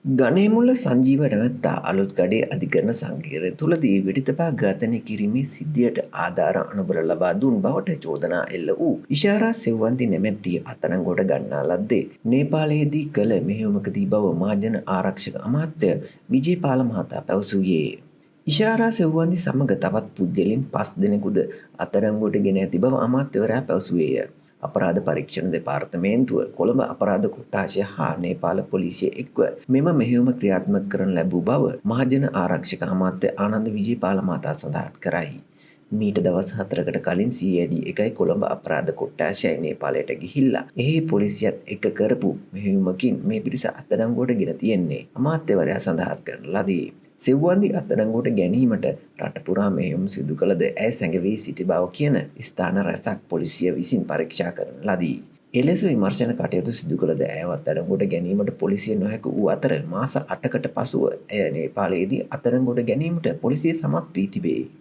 ගණේමුල්ල සංජීව නැවැත්තා අලුත්ගඩේ අධිකරණ සංකීර්ණය තුළදී වෙඩිතපා ඝාතනය කිරීමේ සිද්ධියට ආධාර අනුබල ලබා දුන් බවට චෝදනා එල්ල වූ ඉෂාරා සෙව්වන්ති නැමැත්තිය අත්අඩංගුවට ගන්නා ලද්දේ නේපාලයේදී කළ මෙහෙයුමකදී බව මහජන ආරක්ෂක අමාත්‍ය විජේපාල මහතා පැවසුයේ. ඉෂාරා සෙව්වන්ති සමග තවත් පුද්ගලයන් 5 දෙනෙකුද අත්අඩංගුවට ගෙන ඇති බව අමාත්‍යවරයා පැවසුවේය. අපරාධ පරීක්ෂණ දෙපාර්තමේන්තුව කොළඹ අපරාධ කොට්ඨාශය හා නේපාල පොලිසිය එක්ව මෙම මෙහෙයුම ක්‍රියාත්මක කරන ලැබූ බව මහජන ආරක්ෂක අමාත්‍ය ආනන්ද විජේපාල මහතා සඳහන් කරයි. මීට දවස් 4කට කලින් CID එකයි කොළඹ අපරාධ කොට්ඨාශයයි නේපාලයට ගිහිල්ලා එහි පොලිසියත් එක්ක කරපු මෙහෙයුමකින් මේ පිරිස අත්අඩංගුවට ගෙන තියෙන්නේ අමාත්‍යවරයා සඳහන් කරන ලදී. සෙව්වන්ති අත්අඩංගුවට ගැනීමට රට පුරා මෙහෙයුම් සිදු කළද ඇය සැඟවී සිටි බව කියන ස්ථාන රැසක් පොලිසිය විසින් පරීක්ෂා කරන ලදී. එලෙස විමර්ශන කටයුතු සිදු කළද ඇයව අත්අඩංගුවට ගැනීමට පොලිසිය නොහැකි වූ අතර මාස 8කට පසුව ඇය නේපාලයේදී අත්අඩංගුවට ගැනීමට පොලිසිය සමත් වී තිබේ.